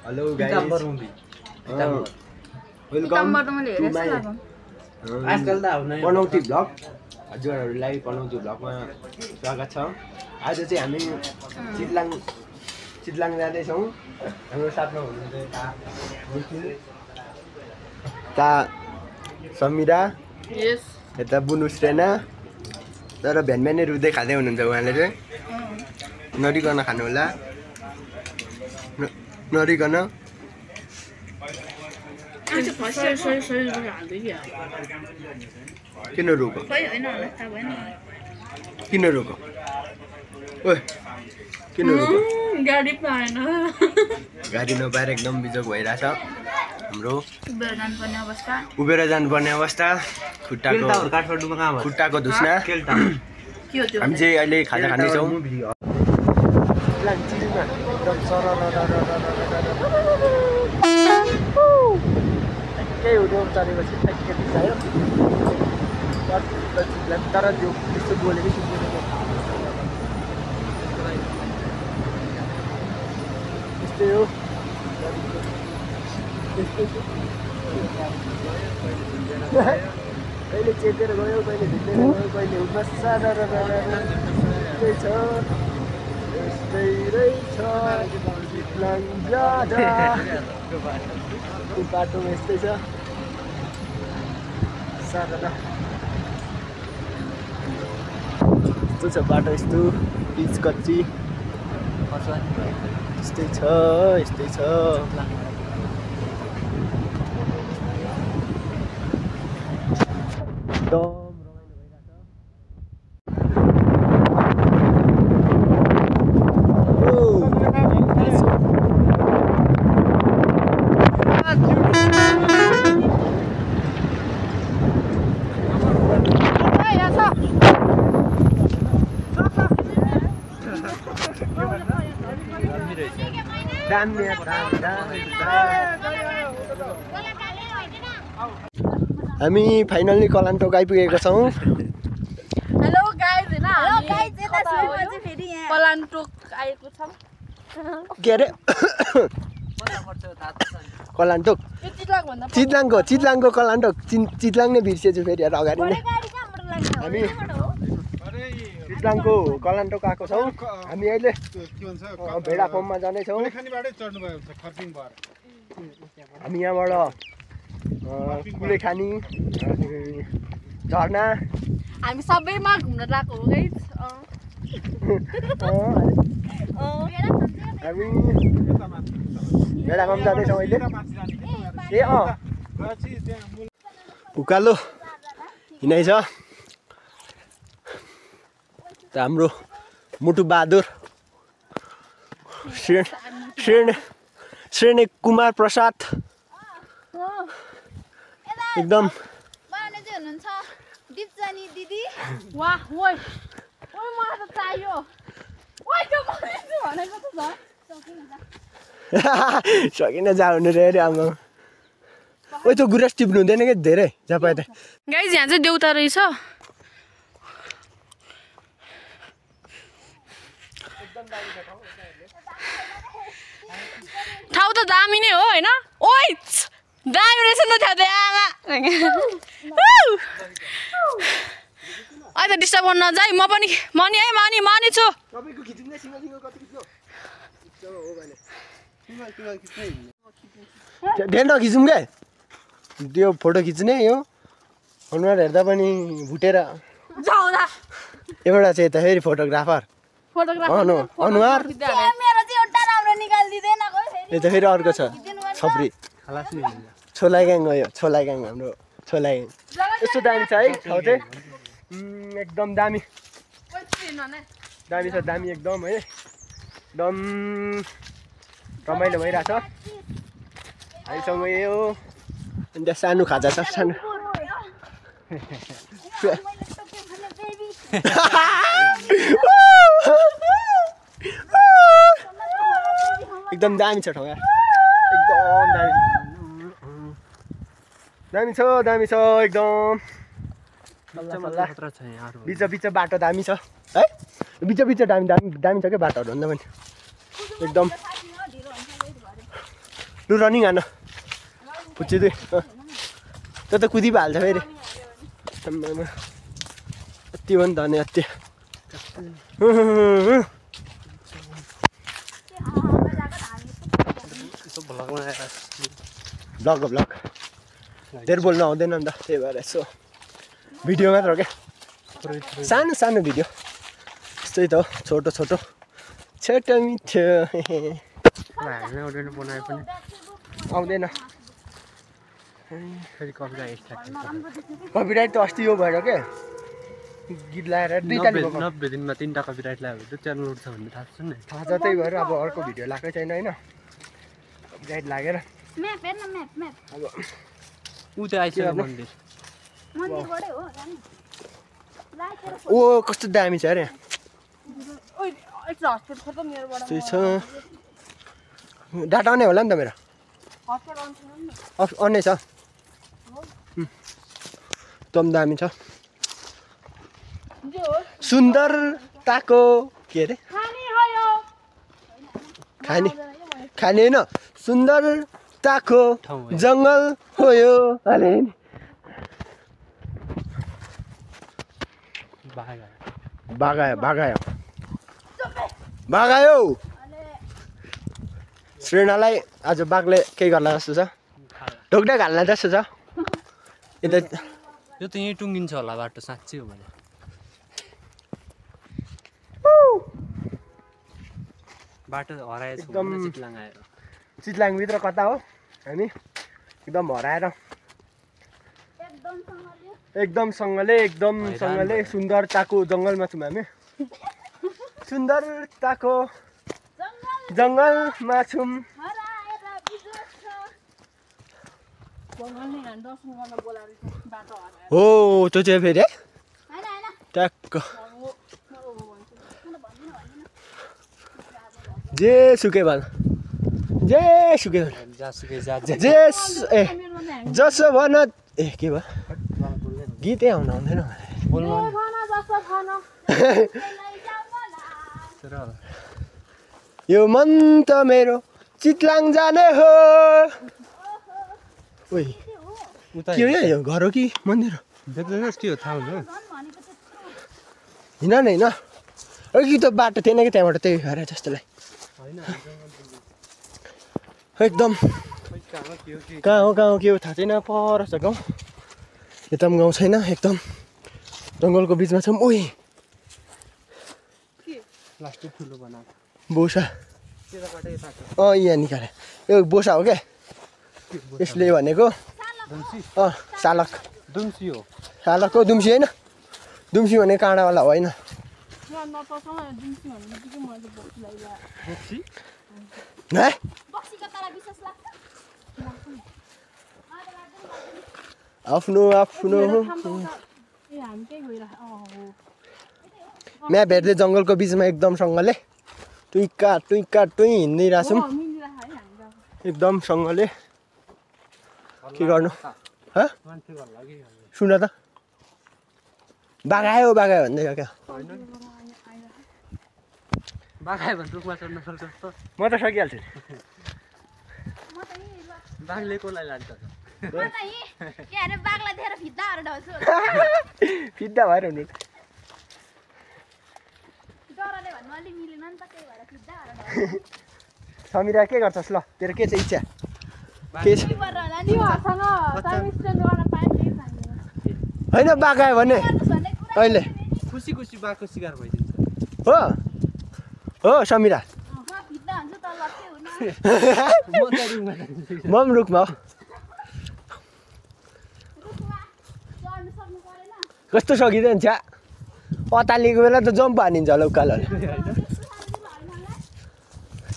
Hello guys welcome to my आजकल त आउनै पनौती भ्लग हजुरहरूलाई पनौती भ्लगमा स्वागत छ। आज चाहिँ हामी चितलाङ जाँदैछौँ। हाम्रो साथमा हुनुहुन्छ यता समिरा यता बुनुस रेना तर बिहान रुँदै खाँदै हुनुहुन्छ उहाँले चाहिँ नरिकन खानु होला नरिकन किन रोको किन रोको ओए किन रोको गाडी पाएन गाडी नपाएर एकदम बिजोग भइरहेछ हाम्रो उभिएर जानुपर्ने अवस्था खुट्टाको धुस्ना हामी चाहिँ अहिले खाजा खानेछौँ। ठ्याक्कै हुँदै चलेपछि ठ्याक्कै बिसायो तर त्यो त्यस्तो बोलेकै सुन्दैन त्यस्तै हो कहिले चेपेर गयो कहिले भित्रेर गयो कहिले बस्सा त्यस्तै छ यस्तै रहेछ चितलाङ जाँदा बाटोमा यस्तै छ सारा यस्तो छ बाटो यस्तो पिच कच्ची यस्तै छ यस्तै छ। हामी फाइनल्ली कलान्टोक आइपुगेका छौँ। हेलो गाइज हैन हेलो गाइज यता सुरु चाहिँ फेरि यहाँ कलान्टोक आएको छौं के अरे कलान्टोक चितलाङको कलान्टोक चितलाङ नै बिर्सेछु फेरि अगाडि नै हामी चितलाङको कलान्टोक आएको छौँ। हामी अहिले भेडा फर्ममा जाँदैछौँ। हामी यहाँबाट कुलेखानी झरना हामी सबैमा घुम्न गएको हो गाइज हामी भेडा फर्म जाँदैछौँ अहिले। ए उकालो हिँडाइ छ हाम्रो मुटु बहादुर श्रेणी कुमार प्रसाद एकदम वाह ओइ ओइ मलाई त चाहियो ओइ त्यो भनेछु भनेको त सकिन जाउनु रे आमा ओइ त्यो गुराँस टिप्नु हुँदैन कि धेरै जहाँ पाए त गाइज यहाँ चाहिँ देउता रहेछ। ठाउँ त दामी नै हो हैन ओइ दामी रहेछ नि त आमा अहिले डिस्टर्ब गर्न नजाइ म पनि मनी है मनी छु धेर नखिचौँ क्या त्यो फोटो खिच्ने यो अनुहार हेर्दा पनि भुटेर एउटा चाहिँ यता फेरि फोटोग्राफर अनुहार यता फेरि अर्को छ छप्री छोला ग्याङ हो यो छोला ग्याङ हाम्रो छोला ग्याङ यस्तो दामी छ है ठाउँ चाहिँ एकदम दामी दामी छ दामी एकदम है एकदम रमाइलो भइरहेछ। हामीसँग यो अन्त सानो खाजा छ सानो एकदम दामी छ ठाउँ एकदम दामी छ एकदम बिच बाटो दामी छ है बिच दामी छ क्या बाटोहरू भन्दा पनि एकदम लु रनिङ हान पुच्ची दुई त्यो त कुदी हाल्छ फेरि यति हो नि त अनि यति ब्लग हो ब्लग धेरै बोल्नु आउँदैन नि त त्यही भएर यसो भिडियो मात्र हो क्या सानो सानो भिडियो त्यस्तै त हो छोटो छोटो छोटो मिठो आउँदैन कपिराइट त अस्ति यो भएर क्या गीत लगाएर 90 दिनमा 3टा कपिराइट लाग्यो त्यो च्यानल उठ्छ भन्ने थाहा छ नि थाहा छ त्यही भएर अब अर्को भिडियो लगाएकै छैन होइन कपिराइट लागेर अब ऊ चाहिँ आइसक्यो मन्दिर ओ कस्तो दामी छ अरे त्यही छ डाटा आउने होला नि त मेरो अन छ एकदम दामी छ सुन्दरताको के अरे खाने खाने होइन सुन्दरताको जङ्गल हो यो बागायो श्रेणालाई आज बाघले केही गर्ला जस्तो छ ढोक्दा घाल्ला जस्तो छ यो त यहीँ टुङ्गिन्छ होला बाटो साँच्चै हो भने बाटो हराएछ एकदम चितलाङ आएर चितलाङभित्र कता हो हामी एकदम हराएर एकदमसँगले सुन्दरताको जङ्गलमा छौँ हामी सुन्दरताको जङ्गलमा छौँ हो त्यो चाहिँ फेरि ट्याक्क जे सुकै भन जसो भन ए के भयो गीतै आउँदैन यो मन त मेरो चितलाङ जाने हो ओइ के हो यो घर हो कि मन्दिर हिँड न हिँड कि त बाटो थिएन कि त्यहाँबाट त्यही भएर जस्तो लाग्यो एकदम कहाँ हो के हो थाहा छैन पर छ गाउँ यता पनि गाउँ छैन एकदम जङ्गलको बिचमा छौँ ओइ बोसा यहाँ निकाले यो बोसा हो क्या यसले भनेको सालक दुम्सी हो सालक हो दुम्सी होइन दुम्सी भने काँडावाला होइन आफ्नो म्याप हेर्दै जङ्गलको बिचमा एकदमसँगले टुइका हिँडिरहेछौँ एकदमसँगले के गर्नु सुन त बाघायो भन्दै क्या म त सकिहाल्छु बाघले कसलाई लान्छ फिद्दा भएर हुनु समीरा के गर्छस् ल तेरो के छ इच्छा होइन बाघायो भने अहिले खुसी बाघको शिकार भइदिन्छ हो समीरा म पनि रुखमा हो कस्तो सकिँदैन छ्या अतालिएको बेला त जम्प हानिन्छ होला उकालोले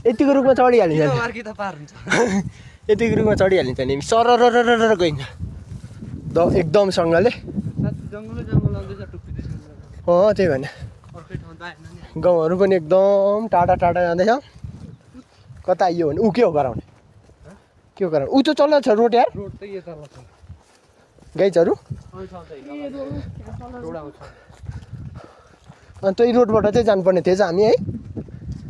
यतिको रुखमा चढिहालिन्छ यतिको रुखमा चढिहालिन्छ नि सरर गइन्छ एकदमसँगले त्यही भने गाउँहरू पनि एकदम टाढा जाँदैछ कता आइयो भने ऊ के हो गराउने ऊ त चल्ला छ रोड यार गाइजहरू अनि त्यही रोडबाट चाहिँ जानुपर्ने थिएछ हामी है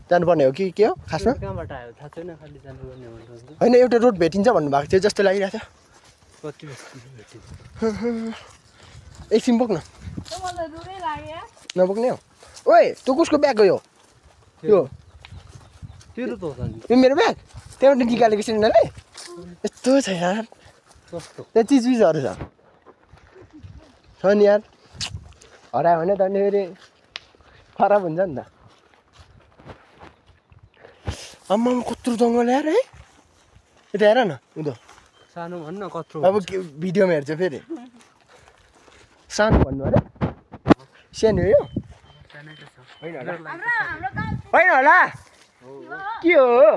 जानुपर्ने हो कि के हो खासमा कहाँबाट आयो थाहा छैन खालि जानुपर्ने भनेको होइन एउटा रोड भेटिन्छ भन्नुभएको थियो जस्तो लागिरहेको कति भेटिन्छ थियो एकछिन बोक्न त्यो मलाई रुरै लाग्यो नबोक्ने हो ओए तँ कसको ब्याग हो यो तेरो त हो त नि यो मेरो ब्याग त्यहाँबाट निकालेको सिलिन्डरले यस्तो छ यार कस्तो त्यहाँ चिजबिजहरू छ नि यार हरायो भने त अनि फेरि खराब हुन्छ नि त आम्मामा कत्रो जङ्गल यार है यता हेर न उदो सानो भन्न कत्रो अब भिडियोमा हेर्छ फेरि सानो भन्नु अरे सानो हो यो होइन होला हाम्रो गाउँ होइन होला के हो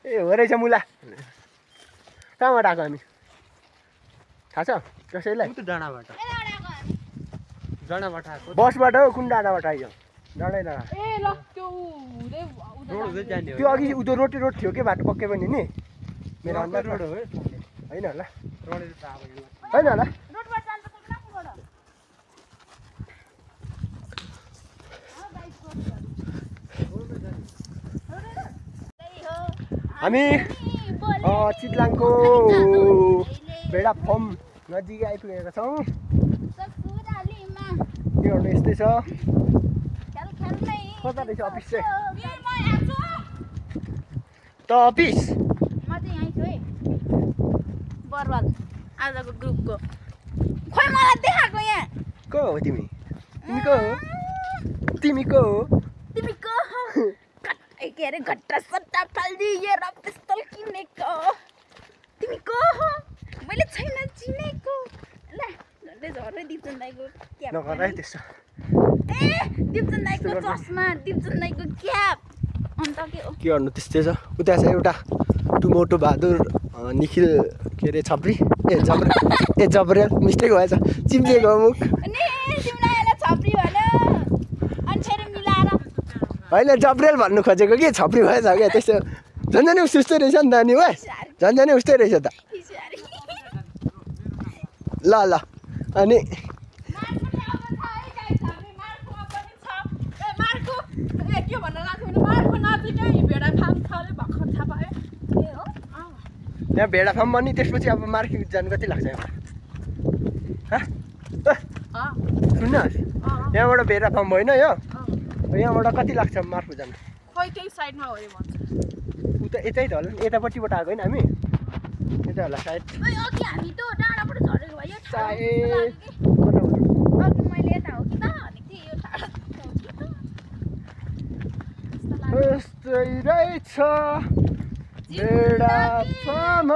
ए हो रहेछ मुला कहाँबाट आएको हामी थाहा छ कसैलाई उ त डाँडाबाट डाँडाबाट आएको बसबाट हो कुन डाँडाबाट आइयो डाँडै डाँडा ए ल त्यो हुँदै रोड हुँदै जाने हो त्यो अघि उतो रोटी रोड थियो कि बाटो पक्कै पनि नि मेरो अन्दाज रोड हो होइन होला रोडले त अब होइन होला रोडबाट जान्छ कुनबाट हामी चितलाङको भेडा फर्म नजिकै आइपुगेका छौँ के गर्नु यस्तै छ कता रहेछ अफिस चाहिँ त अफिस म चाहिँ यहीँ छु है बर्बाद आजको ग्रुपको खोइ मलाई देखाएको यहाँ को हो तिमी तिमी को हो तिमी को हो तिमी को हो के अरे घट्टा सट्टा फालिदिएर पिस्तल किनेको तिमी को हो मैले छैन चिनेको ल झन्डै झर्दै दिप्चन दाइको क्याप नगर है त्यसो ए दिप्चन दाइको चस्मा दिप्चन दाइको क्याप अन्त के हो के गर्नु त्यस्तै छ उता छ एउटा टुमोटो बहादुर निखिल के अरे छप्री ए जबरेल मिस्टेक भएछ चिम्लिएको मुख अनि तिमीलाई यसलाई छप्री भन्यो अनि फेरि मिलाएर होइन जबरेल भन्नु खोजेको कि छप्री भएछ क्या त्यस्तो झन् उस्तै रहेछ नि त अनि वाइ झन् उस्तै रहेछ त ल ल अनि के भन्न लाग्यो भने मार्को नातिकै भेडा फार्म थले भर्खर थाहा पायो ए हो यहाँ भेडा फार्म पनि त्यसपछि अब मार्केट जानु कति लाग्छ यहाँ सुन्नुहोस् यहाँबाट भेडा फार्म होइन यो यहाँबाट कति लाग्छ मार्फु जानु खोइ त्यही साइडमा हो यो भन्छ उता यतै त होला नि यतापट्टिबाट आएको होइन हामी यतै होला सायद ओइ अघि हामी त डाँडाबाट झरेको भयो सायद अघि मैले यता हो कि त भनेको थिएँ यो टाढा यस्तै रहेछ भेडा फार्म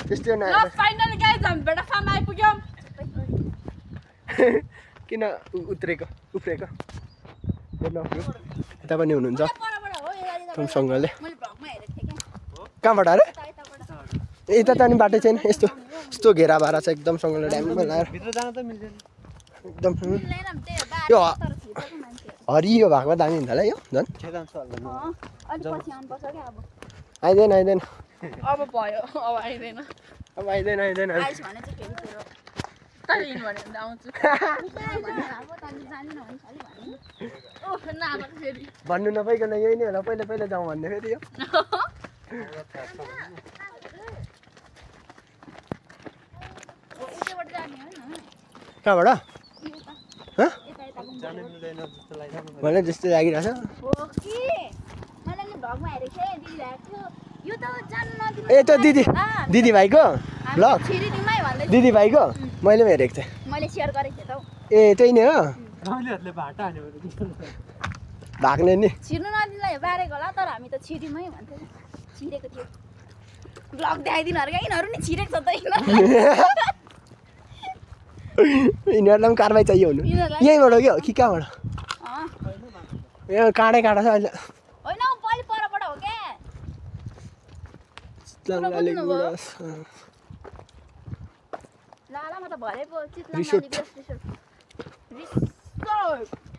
त्यस्तै ल फाइनली गाइज हामी भेडा फार्म आइपुग्यौँ किन उफ्रेको यता पनि हुनुहुन्छ तुमसँगले मैले भ्लगमा हेरेको थिएँ क्या कहाँबाट अरे यता त अनि बाटो छैन यस्तो घेरा भाडा छ एकदम सँगले ड्याममा लगाएर भित्र जान त मिल्दैन एकदम मिल्दैन त्यही यो बाटो तर छिर्छको मान्छेहरू हरियो भएको दामी हुन्छ होला यो झन् खेदान सर्दैन अलिक पछि आउनुपर्छ क्या अब आइँदैन अब भयो अब आइँदैन अब आइँदैन आइस भने चाहिँ फेरि तेरो कहिले हिँड्नु भन्यो भने आउँछु अब तैँले जाँदिन भने खालि भन्नु ओह नआएको फेरि भन्नु नपाइकन यही नै होला पहिला जाउँ भन्ने फेरि यो उतैबाट जाने हो नि कहाँबाट यता जान मिल्दैन जस्तो लाग्छ मलाई जस्तै लागिरहेछ हो कि मैले नि भ्लगमा हेरेको थिएँ दिदी राखेको थियो यो त जानु नदिनु ए त्यो दिदी भाइको ब्लग छिरिदिमै भन्दै दिदी भाइको मैले पनि हेरेको थिएँ मैले सेयर गरेको थिएँ त हौ ए त्यही नै हो राहुलहरूले भाटा हान्यो भाग्ने नि छिर्नु नदिनुलाई बारेको होला तर हामी त छिरिमै भन्थ्यो छिरेको थियो ब्लग देखाइदिनु अरे क्या यिनीहरू नि छिरेको छ त यिनीहरूलाई पनि कारवाही चाहियो हुनु यहीँबाट हो कि कहाँबाट यहाँ काँडै काँडा छ अहिले होइन पहिले परबाट हो क्या लालामा त भरे पो रिसोर्ट। रिसोर्ट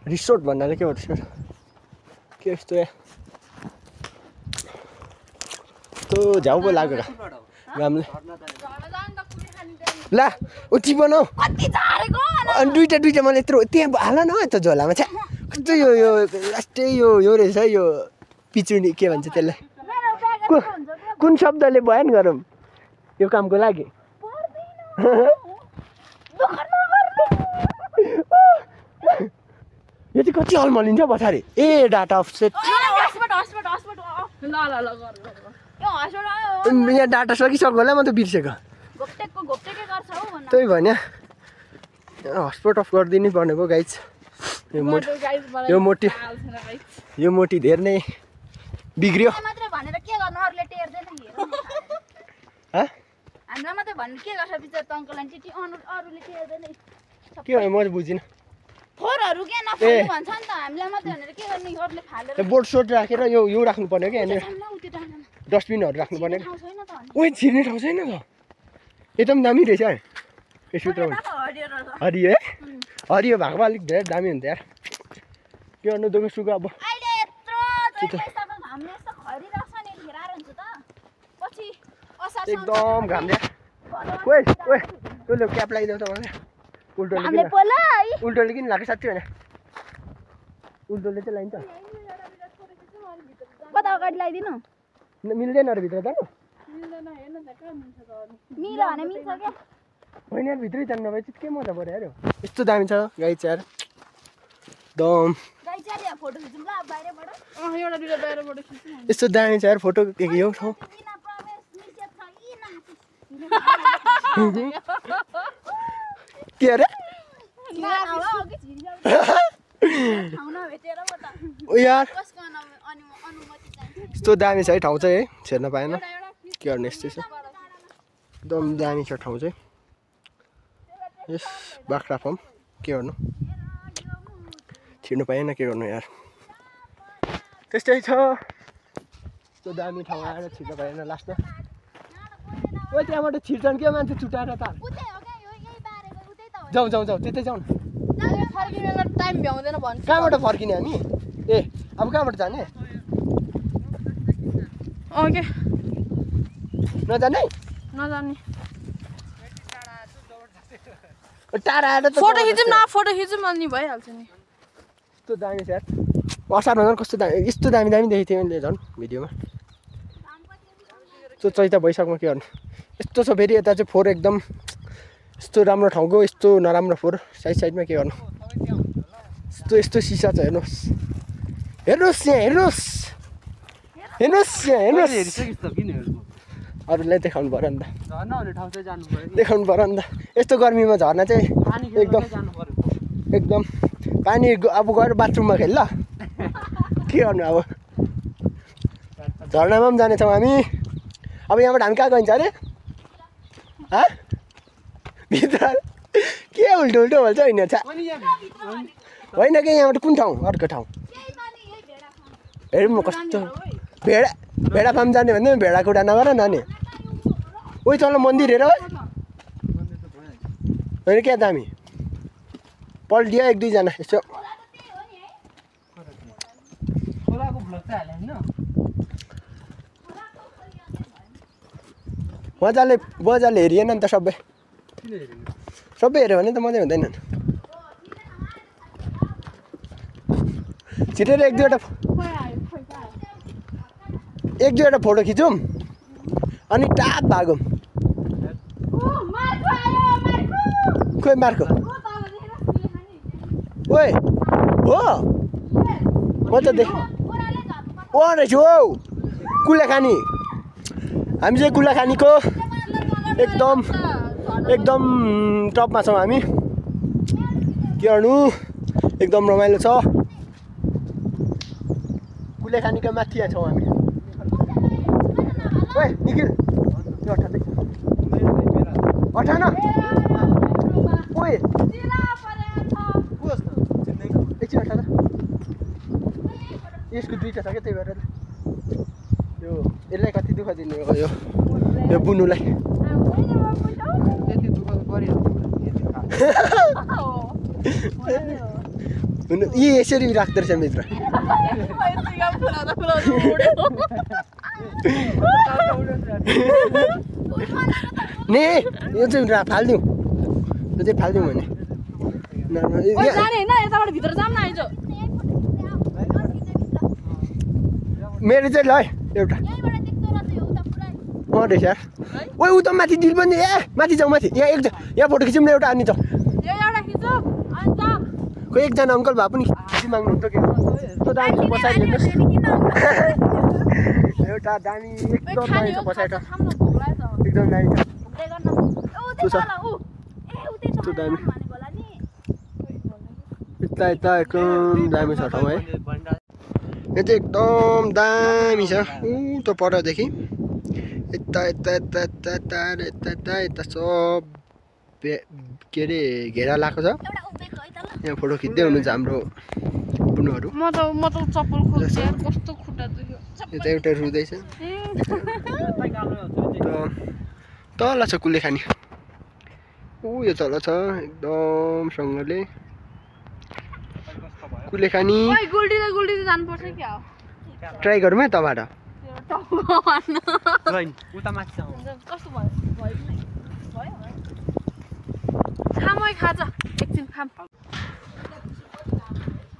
रिसोर्ट भन्नाले के हो रिसोर्ट के यस्तो त्यो झ्याउ पो लाग्यो घामले झर्ना जानु त कुनै खानी ला उठी बनाऊ कति झारेको अनि दुईटा मैले यत्रो त्यहाँ हाल न त झोलामा छ्या कस्तो यो लास्टै यो रहेछ यो पिचुनी के भन्छ त्यसलाई कुन शब्दले बयान गरौँ यो कामको लागि यो चाहिँ कति हलमलिन्छ पछाडि ए डाटा अफसेट यहाँ डाटा सकिसक्यो होला म त बिर्सेको त्यही भने हटस्पट अफ गरिदिनै पर्ने पो गाइज यो मोटी धेरै नै बिग्रियो के भयो म बुझिनँ बोर्ड सोट राखेर यो राख्नुपर्ने क्या यहाँनिर डस्टबिनहरू राख्नुपर्ने ओइ छिर्ने ठाउँ छैन त यता पनि दामी रहेछ है यसो त हरियो है हरियो भएको अलिक धेरै दामी हुन्छ यार के गर्नु दुःख सुख अब एकदम घाम दिया ओइ तैँले क्याप लगाइदेऊ त मलाई उल्टोले किन लाग्यो साँच्चै होइन उल्टोले चाहिँ लाइन्छ मिल्दैन र भित्र जानु होइन यार भित्रै जानु नभए चाहिँ के मजा पऱ्यो यार यस्तो दामी छ गाई चाहिँ दम यस्तो दामी छ यार फोटो यो ठाउँ के अरे यार यस्तो दामी छ है ठाउँ चाहिँ है छेर्न पाएन के गर्ने यस्तै छ एकदम दामी छ ठाउँ चाहिँ यस बाख्रा फार्म के गर्नु छिर्नु पाएन के गर्नु यार त्यस्तै छ यस्तो दामी ठाउँ आएर छिर्नु पाएन लास्टमा ओ त्यहाँबाट छिर्छन् क्या मान्छे छुट्याएर त जाउँ त्यतै जाउँ टाइम भ्याउँदैन भन्छ कहाँबाट फर्किने हामी ए अब कहाँबाट जाने ओके नजाने टाढा आएर फोटो खिचौँ अनि भइहाल्छ नि यस्तो दामी छ यार असारमा झन् कस्तो दामी यस्तो दामी देखेको थिएँ मैले झन् भिडियोमा यस्तो चैत वैशाखमा के गर्नु यस्तो छ फेरि यता चाहिँ फोहोर एकदम यस्तो राम्रो ठाउँको यस्तो नराम्रो फोहोर साइडमा के गर्नु यस्तो सिसा छ हेर्नुहोस् यहाँ अरूलाई देखाउनु पऱ्यो नि त देखाउनु पऱ्यो नि त यस्तो गर्मीमा झर्ना चाहिँ एकदम पानी अब गएर बाथरुममा खेल ल के गर्नु अब झर्नामा पनि जानेछौँ हामी अब यहाँबाट हामी कहाँ गइन्छ अरे भित्र के उल्टो भन्छ होइन होइन कि यहाँबाट कुन ठाउँ अर्को ठाउँ हेरौँ म कस्तो भेडा फार्म जाने भन्दा भेडा कुरा नगर न नि उही तल मन्दिर हेर होइन क्या दामी पल्टियो एक दुईजना यसो मजाले हेरिएन नि त सबै हेऱ्यो भने त मजा हुँदैन छिटेर एक दुईवटा फोटो खिचौँ अनि टाप भागौँ खोइ मार्को ओए हो म त देख ओ रहेछ हौ कुलेखानी हामी चाहिँ कुलेखानीको एकदम टपमा छौँ हामी के गर्नु एकदम रमाइलो छ कुलेखानीको माथि यहाँ छौँ हामी ओए निखिल त्यो अठान ओए एकछिन अठान यसको दुईवटा छ क्या त्यही भएर यो यसलाई कति दुःख दिने हो यो बुनुलाई यी यसरी राख्दो रहेछ मित्र नि यो चाहिँ फाल्दिउँ यो चाहिँ फाल्दिउँ भने मेरो चाहिँ ल एउटा रहेछ यार ओइ उ त माथि दिल पनि ए माथि जाउँ माथि यहाँ फोटो खिचौँ न एउटा अनि त खोइ एकजना अङ्कल भए पनि खिची माग्नुहुन्छ के दामी छ पछाडि हेर्नुहोस् एउटा दामी एकदम दामी छ पछाडि एकदम दामी छ दामी यता एकदम दामी छ ठाउँ है यो चाहिँ एकदम दामी छ त परदेखि यता सब के अरे घेरा लगाएको छ यहाँ फोटो खिच्दै हुनुहुन्छ हाम्रो बुनुहरू यता एउटा रुँदैछ तल छ कुलेखानी यो तल छ एकदमसँगले कुलेखानी ट्राई गरौँ है तबाट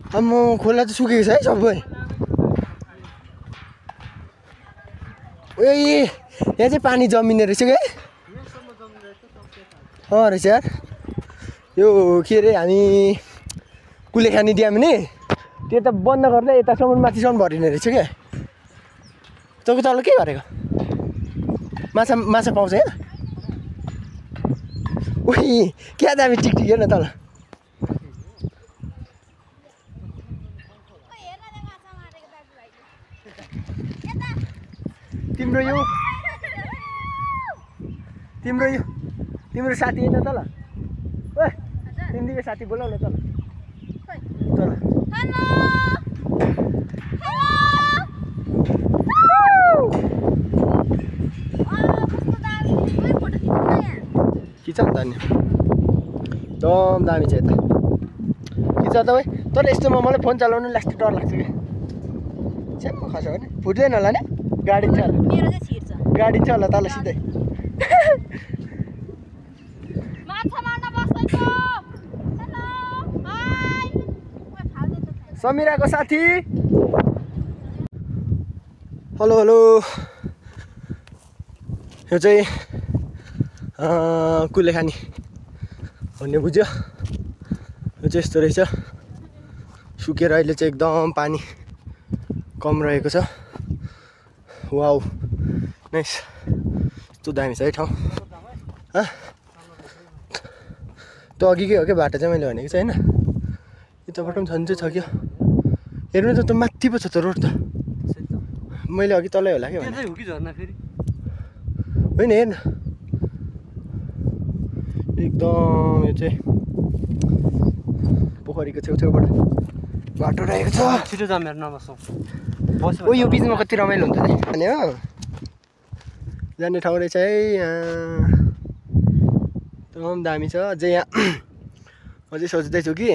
आम्मो खोला त सुकेको छ है सबै ए यहाँ चाहिँ पानी जमिने रहेछ कि रहेछ यार यो के अरे हामी कुलेखानी ड्याम नि त्यो त बन्द गर्दा यतासम्म माथिसम्म भरिने रहेछ क्या तँको तल के गरेको माछा पाउँछ यहाँ उही क्या दामी टिकटिक हेर्न तल तिम्रो साथी होइन तल ओ तिमीको साथी बोलाउ न तल खिच नि त नि एकदम दामी छ यता खिच त है तर यस्तोमा मलाई फोन चलाउनु लास्ट डर लाग्छ क्या सानो खस्यो भने फुट्दैन होला नि गाडिन्छ होला तल सिधै समिराको साथी हेलो यो चाहिँ कुलेखानी भन्ने बुझ्यो यो चाहिँ यस्तो रहेछ सुकेर अहिले चाहिँ एकदम पानी कम रहेको छ वाउ नाइस यस्तो दामी छ है ठाउँ त अघिकै हो क्या बाटो चाहिँ मैले भनेको चाहिँ होइन यताबाट पनि झन् चाहिँ छ क्या हेर्नु त माथि पो छ त रोड त मैले अघि तलै होला क्या होइन हेर्न एकदम यो चाहिँ पोखरीको छेउछेउबाट बाटो रहेको छ छिटो जाम हेर्न नबसौँ ओ यो बिचमा कति रमाइलो हुन्छ नि अनि हो जाने ठाउँ रहेछ है एकदम दामी छ अझै यहाँ अझै सोच्दैछु कि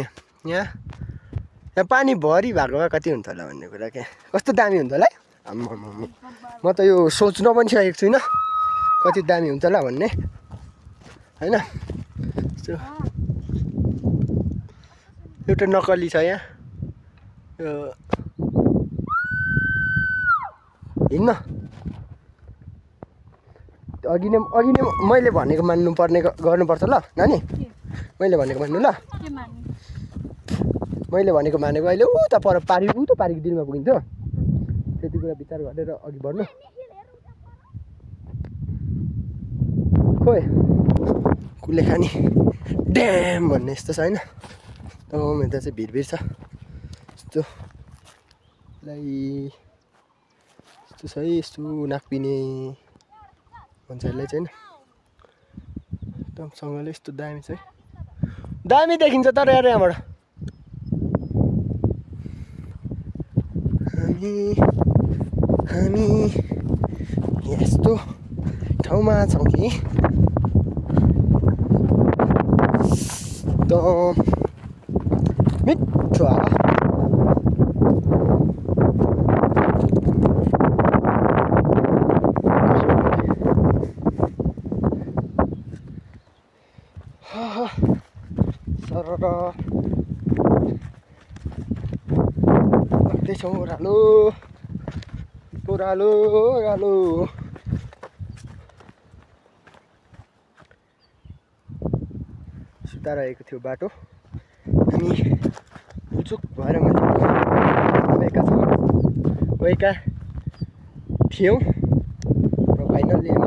यहाँ पानी भरि भएको भए कति हुन्छ होला भन्ने कुरा क्या कस्तो दामी हुन्छ होला है म त यो सोच्न पनि सकेको छुइनँ कति दामी हुन्छ होला भन्ने होइन एउटा नक्कली छ यहाँ हिँड्न अघि नै मैले भनेको मान्नुपर्ने गर्नुपर्छ ल नानी मैले भनेको मान्नु ल मैले भनेको मानेको अहिले उता पर पारीको दिलमा पुगिन्थ्यो त्यति कुरा विचार गरेर अघि बढ्नु खोइ कुलेखानी ड्याम भन्ने यस्तो छ होइन एकदम यता चाहिँ भिड छ यस्तो छ है यस्तो नाकपिने मान्छेहरूलाई चाहिँ एकदमसँगले यस्तो दामी छ है दामी देखिन्छ तर यार यहाँबाट हामी यस्तो ठाउँमा छौँ कि एकदम मिठो हावा तर लाग्दैछ ओह्रालो ओह्रालो ओह्रालो। सुतारहेको थियो बाटो, हामी पुचुक भएर गएका थियौँ र फाइनल्ली हामी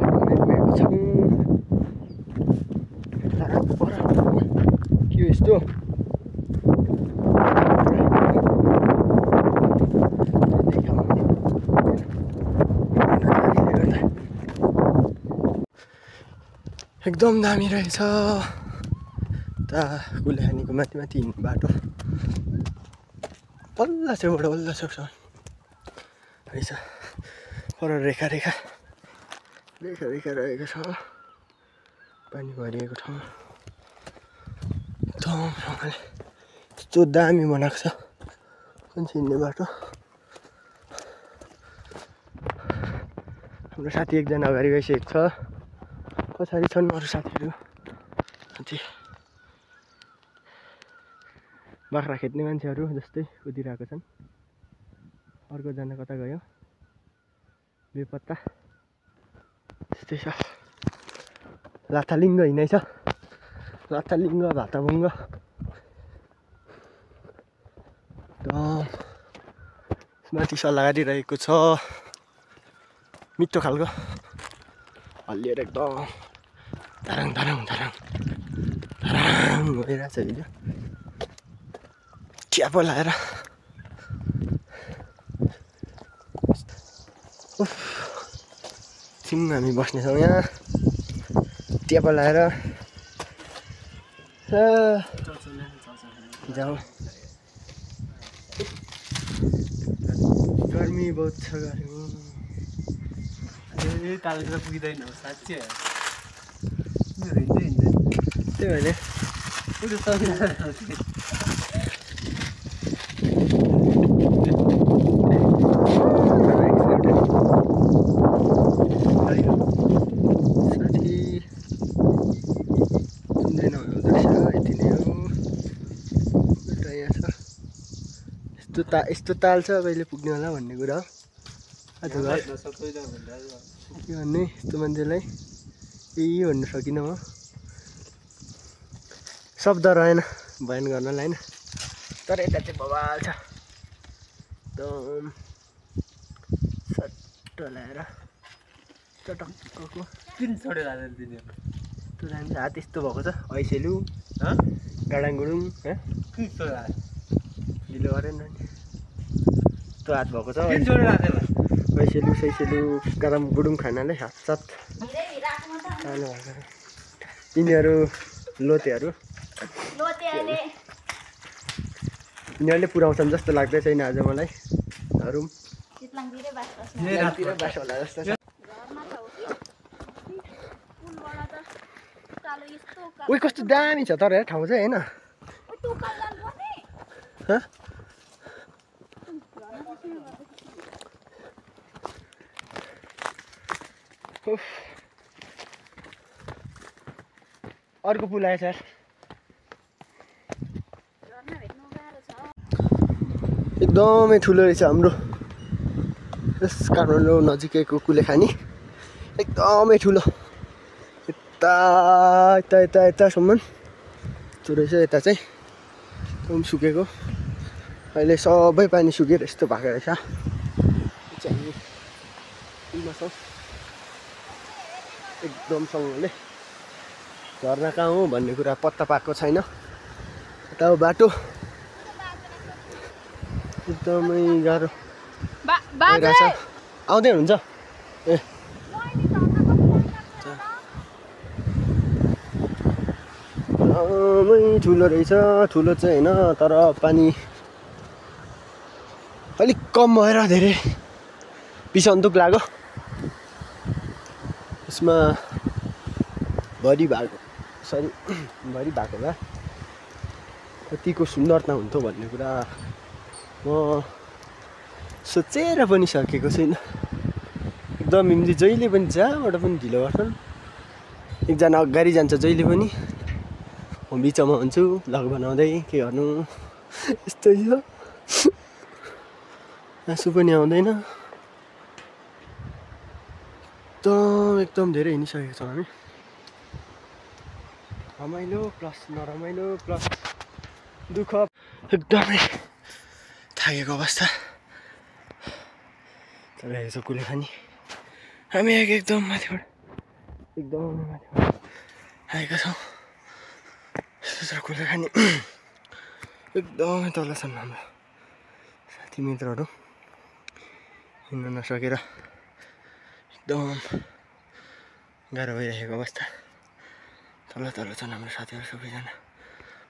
बाटोमा पुगेको छौँ। के हो यस्तो एकदम दामी रहेछ। ता कुलेखानीको माथि माथि हिँड्ने बाटो बल्ल छेउबाट बल्ल छेउसम्म रहेछ। पर रेखा रेखा रेखा रेखा रहेको छ, पानी भरिएको ठाउँ एकदम यस्तो दामी बनाएको छ मान्छे हिँड्ने बाटो। हाम्रो साथी एकजना अगाडि गइसकेको छ, पछाडि छन् अरू साथीहरू। मान्छे बाख्रा खेद्ने मान्छेहरू जस्तै कुदिरहेको छन्। अर्कोजना कता गयो बेपत्ता। त्यस्तै छ, लाथालिङ्ग हिँडाइ छ, लाथालिङ्ग भाताभुङ्ग माथि सल्लाह गरिरहेको छ। मिठो खालको हल्लिएर एकदम धराङ धराङ धराङ धराङ गइरहेछ हिजो ट्याप लाएर। एकछिन हामी बस्नेछौँ यहाँ ट्याप लाएर। जाऊ, गर्मी बहुत छ, गर्मी। ए तालतिर पुग्दैन साँच्चै त्यही भने साथी सुन्दैन हुँदो रहेछ। यति नै हो, एउटा यहाँ छ। यस्तो ताल छ कहिले पुग्ने होला भन्ने कुरा हो। आज घर के भन्ने यस्तो मान्छेलाई यही भन्नु सकिनँ म, शब्द रहेन बयान गर्नलाई होइन। तर यता चाहिँ बवाल छ एकदम सट्ट लाएर चटक्कको। किन छोडेर दिने त्यो जान्छ हात यस्तो भएको छ, ऐसेलु गाडाङगुडुङ ढिलो गरेन नि, त्यो हात भएको छ। ऐसेलु सैसेलु गरम गुडुङ खानाले हातसात खानु भएको। यिनीहरू लोतेहरू, यिनीहरूले पुऱ्याउँछन् जस्तो लाग्दै छैन आज मलाई। बास होला जस्तो छ। उयो कस्तो दामी छ तर ठाउँ चाहिँ होइन। अर्को पुल आएछ यार, एकदमै ठुलो रहेछ हाम्रो यस काठमाडौँ नजिकैको कुलेखानी। एकदमै ठुलो, यता यता यता यतासम्म यस्तो रहेछ। यता चाहिँ एकदम सुकेको, अहिले सबै पानी सुकेर यस्तो भएको रहेछ। एकदम सँगले झर्ना कहाँ हो भन्ने कुरा पत्ता पाएको छैन। यता हो बाटो, एकदमै गाह्रो भइरहेछ। आउँदै हुन्छ ए एकदमै ठुलो रहेछ। ठुलो चाहिँ होइन तर पानी अलिक कम भएर धेरै बिसन्तुक लाग्यो। यसमा भरि भएको भरि भएको भए कतिको सुन्दरता हुन्थ्यो भन्ने कुरा म सोचेर पनि सकेको छैन। एकदम हिँड्दै जहिले पनि जहाँबाट पनि ढिलो गर्छन्। एकजना अगाडि जान्छ जहिले पनि, म बिचमा हुन्छु भ्लग बनाउँदै के गर्नु यस्तै छ आँसु पनि आउँदैन त एकदम धेरै हिँडिसकेको छौँ हामी रमाइलो प्लस नरमाइलो प्लस दुःख एकदमै थाकेको अवस्था चलिरहेको छ कुलेखानी हामी एकदम माथिबाट आएका छौँ यस्तो छ कुलेखानी एकदमै तल छन् हाम्रो साथी मित्रहरू हिँड्न नसकेर एकदम गाह्रो भइरहेको अवस्था तल छन् हाम्रो साथीहरू सबैजना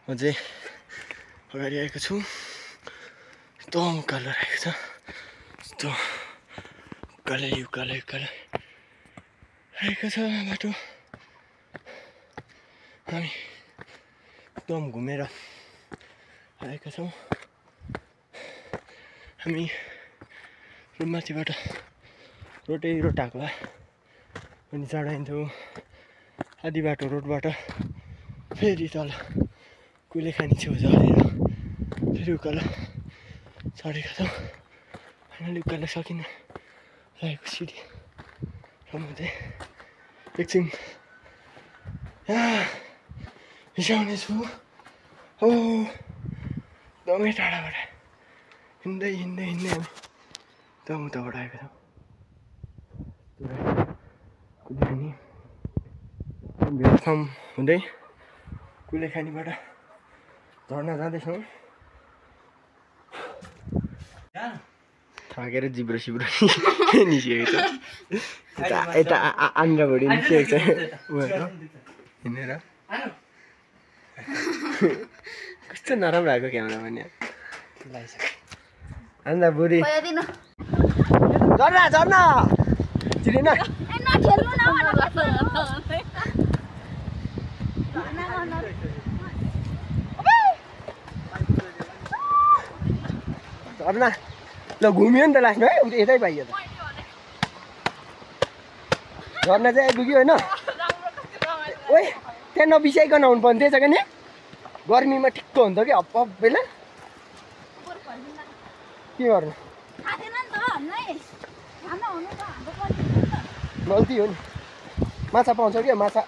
म चाहिँ अगाडि आएको छु एकदम उकालो रहेको छ यस्तो उकालो रहेको छ बाटो हामी एकदम घुमेर आएका छौँ हामी रुममाथिबाट रोड आएको भए पनि चढाइन्थ्यौँ आधी बाटो रोडबाट फेरि तल कुलेखानी छेउ झरेर फेरि उकालो चढेका छौँ फाइनली उकालो सकिन लागेको सिडी र म चाहिँ एकछिन रिसाउने छु हो एकदमै टाढाबाट हिँड्दै हामी एकदम उताबाट आएको छौँ कुलेखानी भेटफार्म हुँदै कुलेखानीबाट झर्ना जाँदैछौँ थाकेर जिब्रो सिब्रो निस्किएको छ यता आन्द्राभरि निस्किएको छ उहाँहरू हिँडेर कस्तो नराम्रो आएको क्यामेरा पनि आन्द्राभरि झर्ना चिनेन झर्ना ल घुम्यो नि त लास्टमा है उता यतै पाइयो त झर्ना चाहिँ आइपुग्यो होइन ओइ त्यहाँ नबिसाइकन आउनु पर्ने थिएछ नि गर्मीमा ठिक्क हुन्छ कि हप्प बेला के गर्नु गल्ती हो नि माछा पाउँछ क्या माछा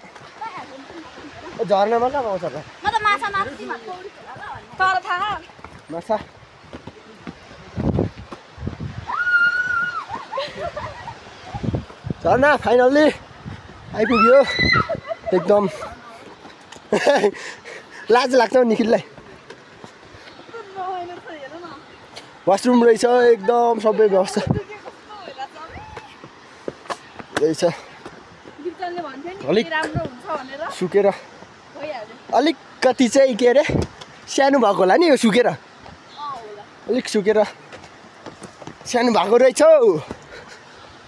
झर्नामा कहाँ पाउँछ त माछा झर्ना फाइनल्ली आइपुग्यो एकदम लाज लाग्छ निखिललाई वासरुम रहेछ एकदम सबै व्यवस्था रहेछ अलिक सुकेर अलिकति चाहिँ के अरे सानो भएको होला नि यो सुकेर अलिक सुकेर सानो भएको रहेछ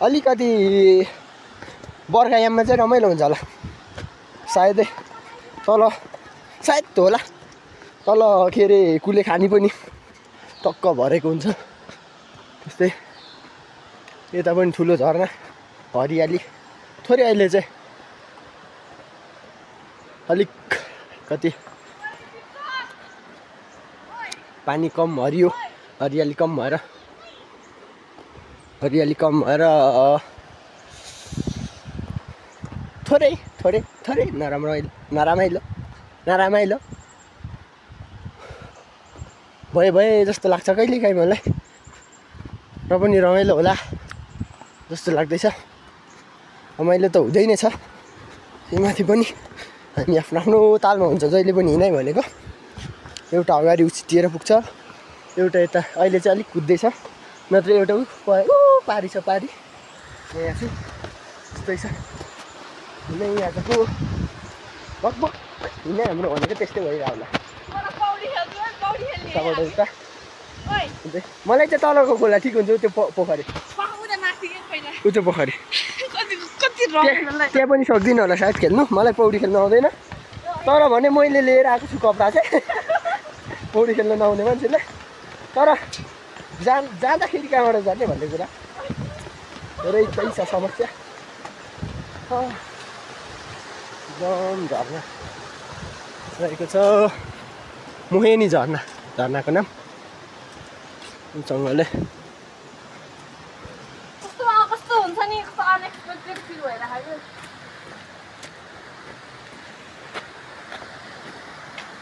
अलिकति बर्खायाममा चाहिँ रमाइलो हुन्छ होला सायदै तल सायद होला तल के अरे कुलेखानी पनि टक्क भरेको हुन्छ त्यस्तै यता पनि ठुलो झर्ना हरियाली थोरै अहिले चाहिँ अलिक कति पानी कम हरियाली कम भएर थोरै नरामाइलो भए जस्तो लाग्छ कहिलेकाहीँ मलाई र पनि रमाइलो होला जस्तो लाग्दैछ रमाइलो त हुँदै नै छ माथि पनि हामी आफ्नो तालमा हुन्छ जहिले पनि हिँडाइ भनेको एउटा अगाडि उछिटिएर पुग्छ एउटा यता अहिले चाहिँ अलिक कुद्दैछ नत्र एउटा पारी छ पारी यहाँ छु त्यस्तै छ हिँडै यहाँको बकबक हिँडै हाम्रो भनेको त्यस्तै भइरहेको होला उता मलाई चाहिँ तलको खोला ठिक हुन्छ त्यो पोखरी त्यो पोखरी त्यहाँ पनि सक्दिनँ होला सायद खेल्नु मलाई पौडी खेल्नु आउँदैन तर भने मैले लिएर आएको छु कपडा चाहिँ पौडी खेल्न नआउने मान्छेले तर जाँदाखेरि कहाँबाट जाने भन्ने कुरा धेरै पैसा समस्या एकदम झर्ना रहेको छ मोहिनी झरना झरनाको नाम सँगले कस्तो हुन्छ नि कस्तो अनएक्सपेक्टेड फिल भइरहेको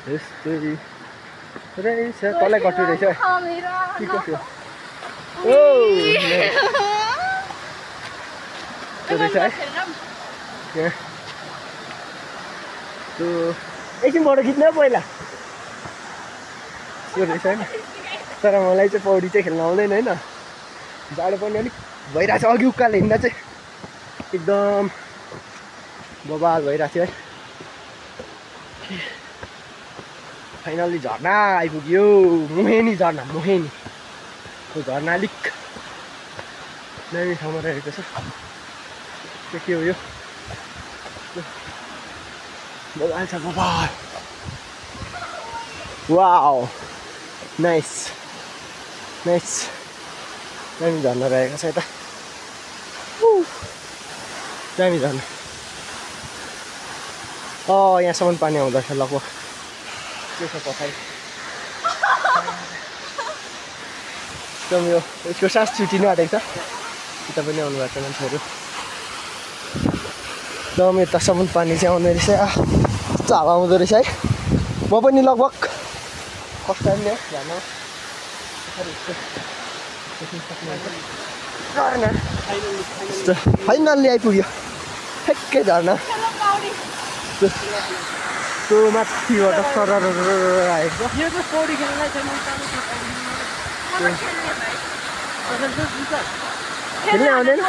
यस्तै रहेछ तलै कटु रहेछ के कसो ओ रहेछ है त्यो एकछिनबाट खिच्नु पहिला त्यो रहेछ होइन तर मलाई चाहिँ पौडी चाहिँ खेल्न आउँदैन होइन जाडो पनि अलिक भइरहेको छ अघि उकालो हिँड्दा चाहिँ एकदम बबाल भइरहेको थियो है फाइनल्ली झरना आइपुग्यो मोहिनी झरना मोहिनी त्यो झरना अलिक दामी ठाउँमा रहेको छ त्यो के हो यो बबाल छ बबाल वाउ नाइस नाइस दामी झर्ना रहेको छ यता दामी झर्ना यहाँसम्म पानी आउँदछ लगभग के छ पछाडि एकदम यो यसको सास छुटिनु आँटेको छ यता पनि आउनु भएको छ मान्छेहरू एकदम यतासम्म पानी चाहिँ आउने रहेछ कस्तो हावा आउँदो रहेछ है म पनि लगभग फर्स्ट टाइम नै झर्ना फाइनल्ली आइपुग्यो ठ्याक्कै झर्ना त्यो माथिबाट सरर आएको छ यो चाहिँ पौडी खेल्नलाई चाहिँ खेल्नै आउँदैन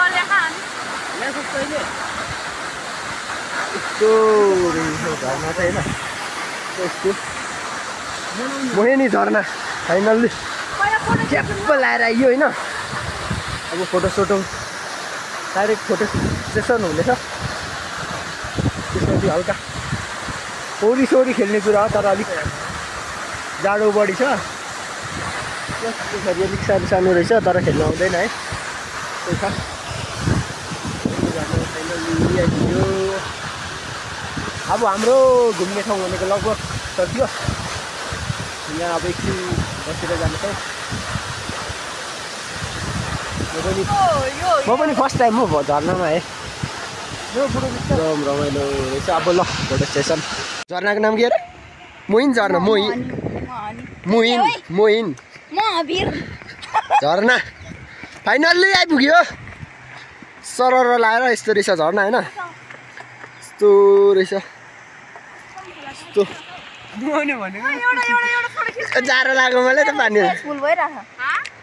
यस्तो झर्ना चाहिँ होइन यस्तो मोहिनी झर्ना फाइनल्ली च्याप्प लाएर आइयो होइन अब फोटोसोटो डाइरेक्ट फोटो सेसन हुनेछ त्यसपछि हल्का पौडी सौडी खेल्ने कुरा हो तर अलिक जाडो बढी छ त्यसरी अलिक सानो सानो रहेछ तर खेल्नु आउँदैन है त्यही छ आइपुग्यो अब हाम्रो घुम्ने ठाउँ भनेको लगभग सकियो यहाँ अब एकछिन बसेर जानेछौँ म पनि फर्स्ट टाइम हो झर्नामा है एकदम रमाइलो रहेछ अब ल फोटो सेसन झर्नाको नाम के अरे मोहिन झर्ना मोहिन मोहिन मोहिन झर्ना फाइनल्ली आइपुग्यो सरर लाएर यस्तो रहेछ झर्ना होइन यस्तो रहेछ यस्तो जाडो लाग्यो मलाई त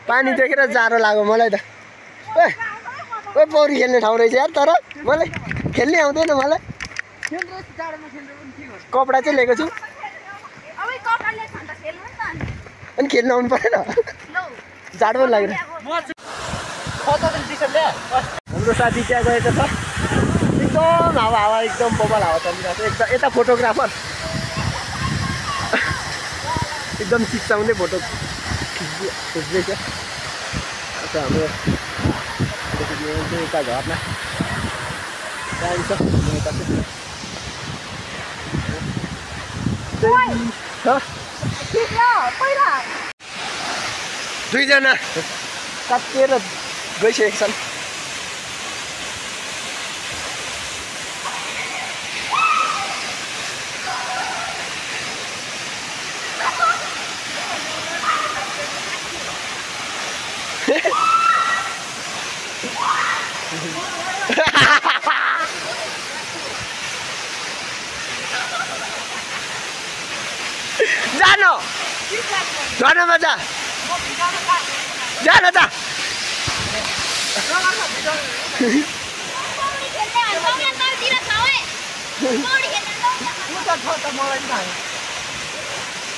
पानी देखेर जाडो लाग्यो मलाई त ओ पौडी खेल्ने ठाउँ रहेछ यार तर मलाई खेल्नै आउँदैन मलाई कपडा चाहिँ लिएको छु अनि खेल्न आउनु परेन जाडो पनि लाग्यो हाम्रो साथी त्यहाँ गएको छ एकदम हावा एकदम बबाल हावा चलिरहेको छ एकदम यता फोटोग्राफर एकदम चिच्चाउँदै फोटो खिच्दैछ हाम्रो यता झर्ना जान्छ दुईजना काटिएर गइसकेको छन् जानो झर्नामा जा जान त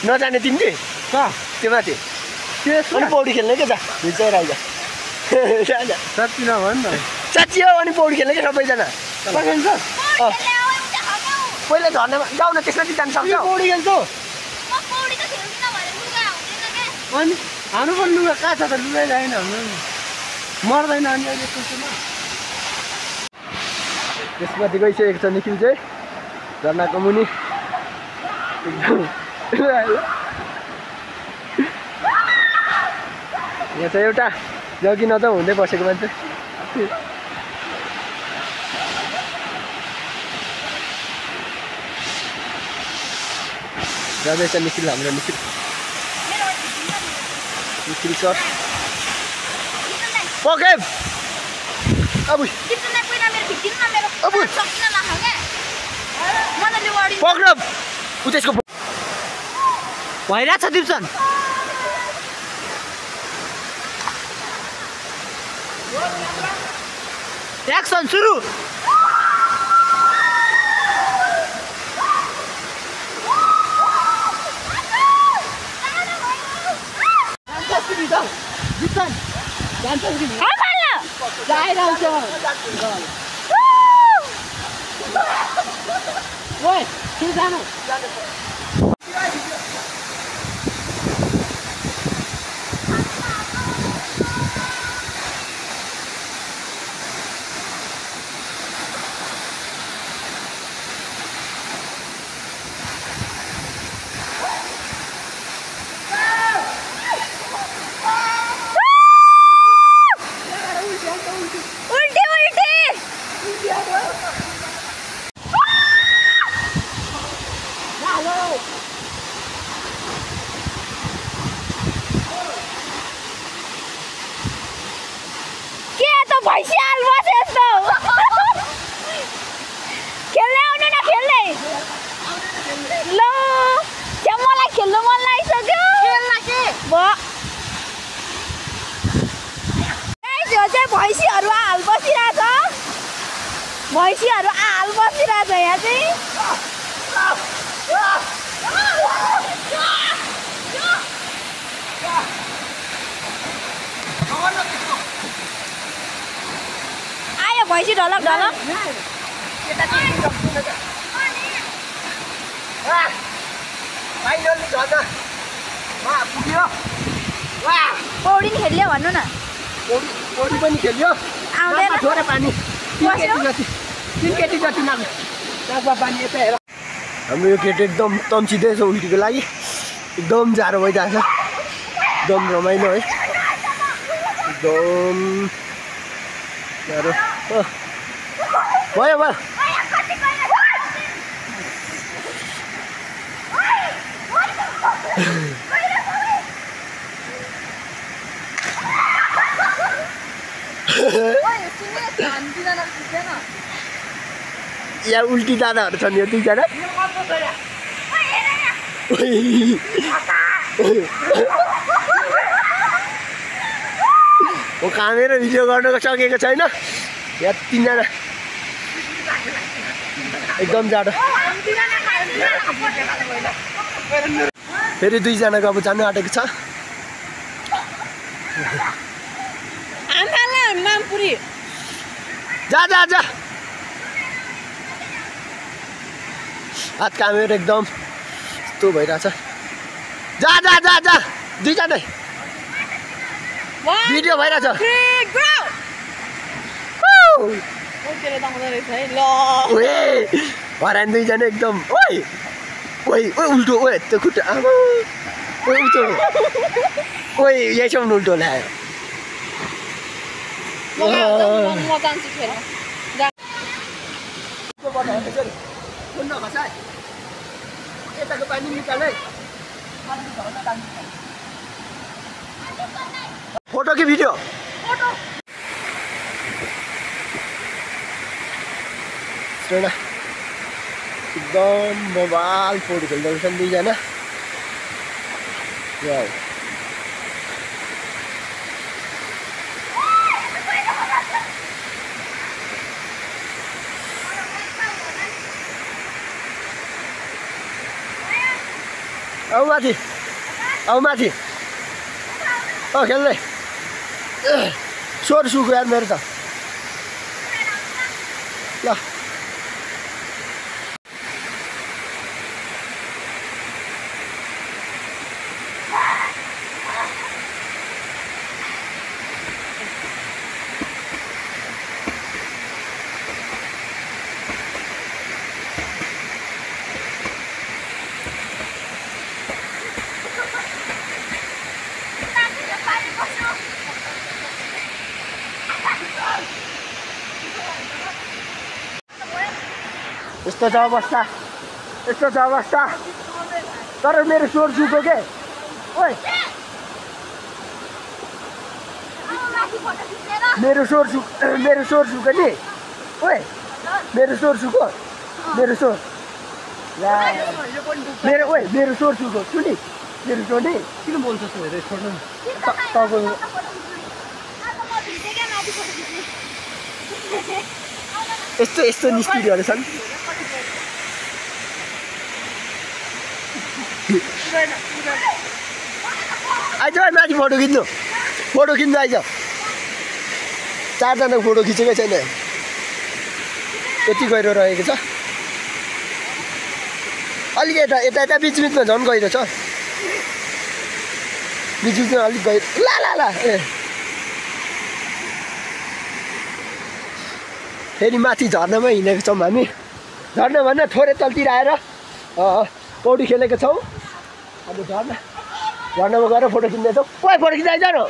नजाने तिमीले त्यो माथि अनि पौडी खेल्ने क्या भिजाएर आइज साँच्ची नभए नि त साँच्ची हो अनि पौडी खेल्ने क्या सबैजना पहिला झर्नामा जाऊ न त्यसमा चाहिँ जानु सक्छ पौडी खेल्छौ अनि हाम्रो पनि लुगा कहाँ छ त लुगा जाएन हाम्रो मर्दैन अनि अहिले त्यसमाथि गइसकेको छ निखिल चाहिँ झर्नाको मुनि यहाँ चाहिँ एउटा जगिन त हुँदै बसेको मान्छे जाँदैछ निखिल हाम्रो निखिल सर ओके अब पक्र उ त्यसको भइरहेछ दिप्सन एक्सन सुरु भैँसियाल बस यस्तो खेल्ने आउनु न खेल्ने ल त्यहाँ मलाई खेल्नु मन लागिसक्यो त्यो चाहिँ भैँसीहरू हाल बसिरहेछ यहाँ चाहिँ आयो भैँसी ढलक पौडी नि खेल्यो भन्नु न पौडी पनि खेल्यो आउँदैन थोरै पानी 3 केटी जति नाकमा पानी यता हेर हाम्रो यो केटी एकदम तम्सिँदैछ उल्टीको लागि एकदम जाडो भइरहेछ एकदम रमाइलो है एकदम जाडो भयो यहाँ उल्टी दादाहरू छन् यो 2जना म कामेर भिडियो गर्न सकेको छैन यहाँ 3जना एकदम जाडो फेरि 2जनाको अब जानु आँटेको छ नामपुरी जा हात कामेर एकदम यस्तो भइरहेछ जा 2जनै भिडियो भइरहेछ हरान 2जना एकदम ओइ उल्टो ओइ त्यो खुट्टा आमा ओइ उल्टो ओइ यहीसम्म उल्टो ल्यायो यताको पानी निकाले फोटो कि भिडियो एकदम मोबाइल फोटो खेल्दै छन् 2जना औ माथि खेल्दै स्वर सुको यार मेरो त ल यस्तो छ अवस्था तर मेरो स्वर सुको के ओइ मेरो स्वर सुको नि ओइ मेरो स्वर सुको मेरो स्वर मेरो स्वर सुको सुनि मेरो स्वर नि किन बोल्छस् हेरे छोड्नु तपाईको यस्तो निस्किदियोहरू छन् आइज माथि फोटो खिच्नु आइज 4 जनाको फोटो खिचेकै छैन यति गहिरो रहेको छ अलिक यता बिचमा झन् गहिरो छ बिचमा अलिक गहिरो ला ए फेरि माथि झर्नामा हिँडेको छौँ हामी झर्ना भन्दा थोरै तलतिर आएर पौडी खेलेको छौँ अब झर्नामा गएर फोटो खिच्दैछौँ कोही फोटो खिच्दै जानु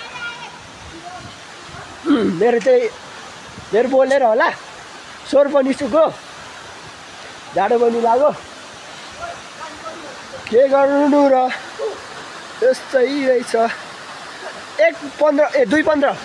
मेरो बोलेर होला स्वर पनि सुको जाडो पनि लाग्यो के गर्नु र यस्तै रहेछ 2:15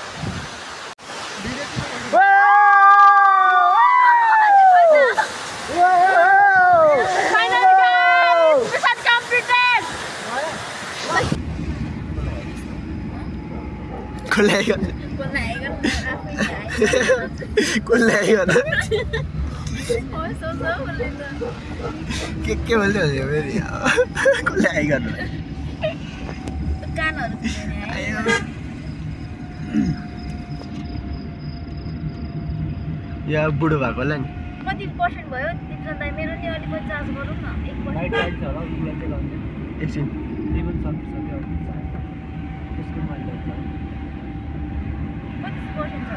के बोल्दै हो फेरि कसले आइ गर्नु या बुढो भएको होला नि कति पर्सेन्ट भयो तिमीसँग मेरो नि अलि पनि चार्ज गरौँ न 1% एकछिन कति पर्सेन्ट छ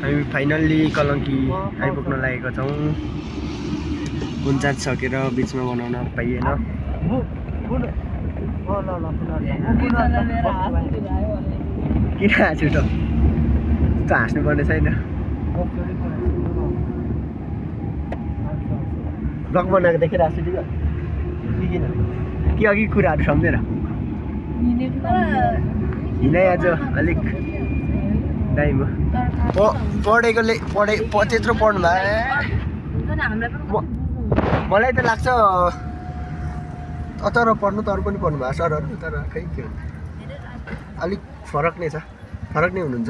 हामी फाइनल्ली कलङ्की आइपुग्न लागेको छौँ 49 सकेर बिचमा बनाउन पाइएन किन हाँस्यो त हाँस्नुपर्ने छैन ब्लग बनाएको देखेर हाँस्यो ठिक किन कि अघि कुराहरू सम्झेर हिँडाइ आज अलिक दाइ पढेकोले त्यत्रो पढ्नु भयो मलाई त लाग्छ तर पढ्नु तर पनि पढ्नु भयो सरहरू तर खै के हुन्छ अलिक फरक नै हुनुहुन्छ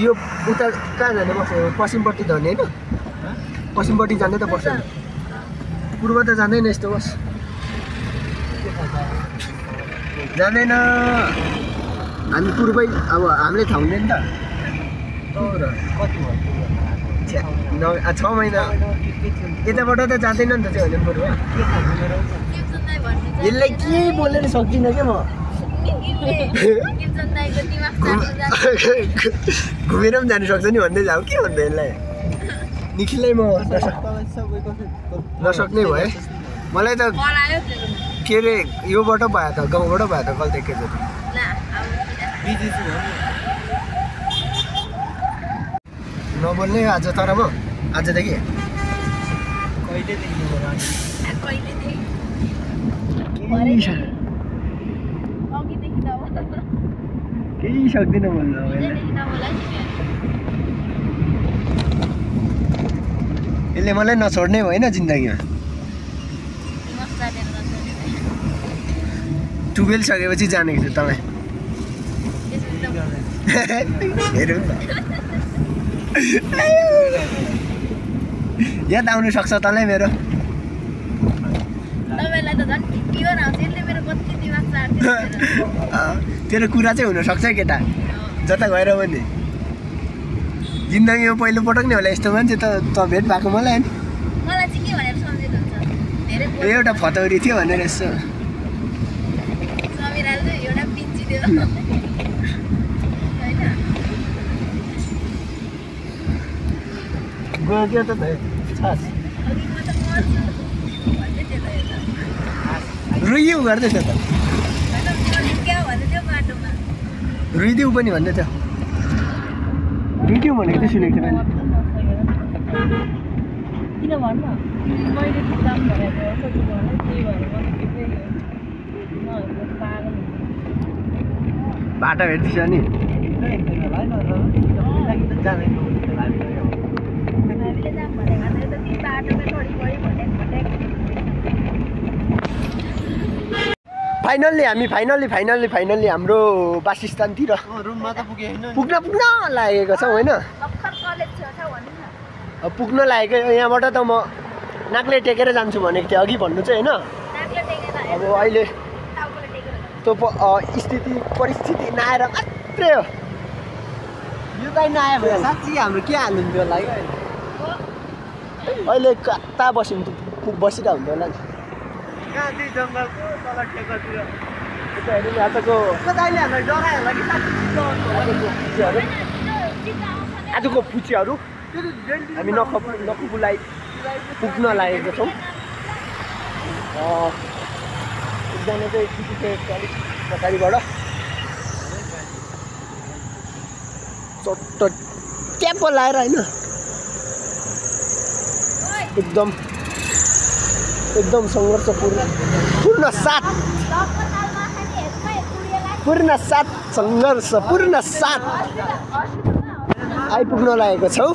यो उता कहाँ जाने बस्छ पश्चिमपट्टि जाने होइन पश्चिमपट्टि जाने त पर्छ पूर्व त जाँदैन यस्तो बस जाँदैन हामी पूर्वै अब हामीले थाहा हुँदैन त 6 महिना यताबाट त जाँदैन नि त चाहिँ होइन पूर्व यसलाई के बोलेर सक्दिनँ क्या म घुमेर पनि जानु सक्छ नि भन्दै जाऊ के भन्दा यसलाई निखिललाई म नसक्ने भए मलाई त के अरे योबाट भयो त गाउँबाट भयो त गल्ती एकैचोटि नबोल्ने आज तर म आजदेखि केही सक्दिनँ बोल्नु यसले मलाई नछोड्ने होइन जिन्दगीमा 12 सकेपछि जानेको छु तपाईँ हेरौँ याद आउनु सक्छ तँलाई मेरो तेरो कुरा चाहिँ हुनसक्छ केटा जता गएर पनि जिन्दगीमा पहिलोपटक नै होला यस्तो मान्छे त भेट भएको मलाई नि एउटा फतौरी थियो भनेर यसो गयो क्या त रुइदिउ गर्दैछ त रुइदिउ पनि भन्दै थियो रुइदिउ भनेको चाहिँ सुनेको थिएँ मैले किन भन्नु मैले काम भनेको त्यही भएर बाटो भेट्दैछ नि फाइनल्ली हाम्रो वासस्थानतिर रुममा त पुगे हैन पुग्न लागेको छौँ होइन पुग्न लागेको यहाँबाट त म नाकले टेकेर जान्छु भनेको थिएँ अघि भन्नु चाहिँ होइन अब अहिले त्यो परिस्थिति नआएर मात्रै हो यो चाहिँ नआयो भने साँच्चै हाम्रो के हाल्नुहुन्थ्यो होला है अहिले कता बसिरहेको हुन्थ्यो होला नि जङ्गलको तल ठेकातिर आजको आजको पुच्चीहरू हामी नखुपुलाई पुग्न लागेको छौँ एकजना चाहिँ पुगिसकेको अलिक पछाडिबाट चट्ट ट्याप लाएर होइन एकदम सङ्घर्षपूर्ण पूर्ण साथ आइपुग्न लागेको छौँ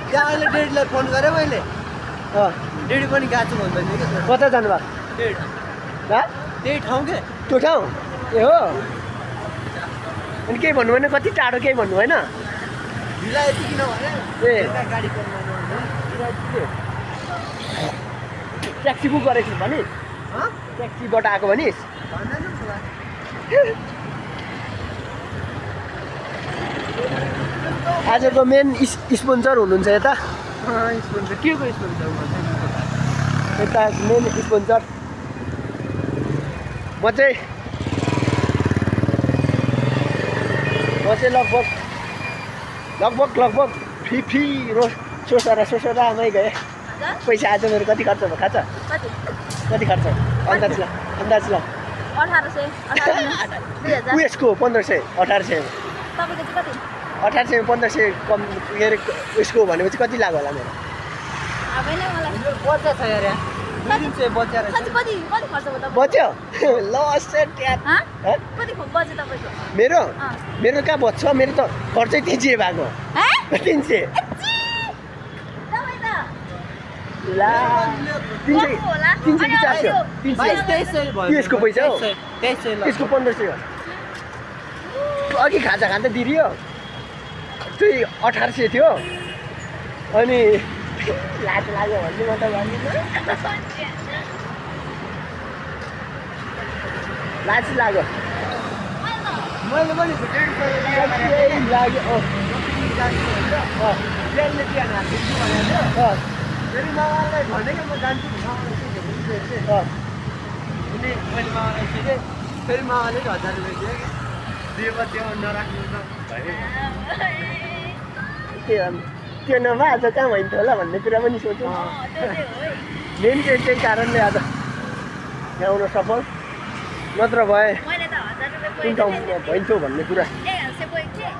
त्यहाँ अहिले डेडीलाई फोन गरेँ मैले डेडी पनि गएको छु भन्दै थियो कि कता जानुभयो डेड त्यही ठाउँ के त्यो ठाउँ ए हो अनि केही भन्नु भएन कति टाढो केही भन्नु भएन ढिला यति किन भने ए गाडी ट्याक्सी बुक गरेको छु भनिस् ट्याक्सीबाट आएको भनिस् आजको मेन स्पोन्सर हुनुहुन्छ यता स्पोन्सर के को स्पोन्सर यता मेन स्पोन्सर म चाहिँ लगभग फी सोसरामै गएँ पैसा आज मेरो कति खर्च भयो खान्छ कति खर्च अन्दाज ल 1800 उयसको 1500 1800 1800 1500 कम के अरे उयसको भनेपछि कति लाग्यो होला मेरो बच्चा छ यार बच्यो ल मेरो कहाँ बच्छ मेरो त खर्चै 300 भएको 300 ला 300 कि 400 यसको पैसा हो यसको 1500 हो अघि खाजा खाँदा दिरियो त्यही 1800 थियो अनि लाज लाग्यो भन्ने म त लाज लाग्यो मैले पनि लाग्यो फेरि मामालाई भनेको म जान्छु अनि मैले मामालाई सोधेँ फेरि मामाले 1000 रुपियाँ दियो कि दिएपछि त्यो नराख्नु न त्यो नभए आज कहाँ भइन्थ्यो होला भन्ने कुरा पनि सोचेँ मेन चाहिँ त्यही कारणले आज यहाँ आउन सफल नत्र भए कुन ठाउँमा भइन्थ्यो भन्ने कुरा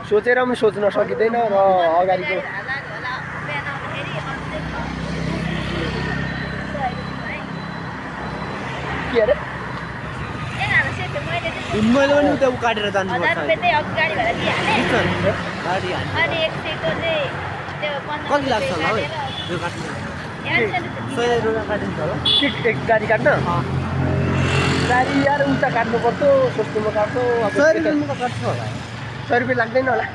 सोचेर पनि सोच्न सकिँदैन र अगाडिको के अरे मैले पनि उता काटेर जानुपर्छ कति लाग्छ होला है त्यो काट्नु 100 रुपियाँ काटिन्छ होला के गाडी काट्न गाडी यार उता काट्नु पर्छ सोच्नुमा काट्छ 100 रुपियाँमा त काट्छ होला 100 रुपियाँ लाग्दैन होला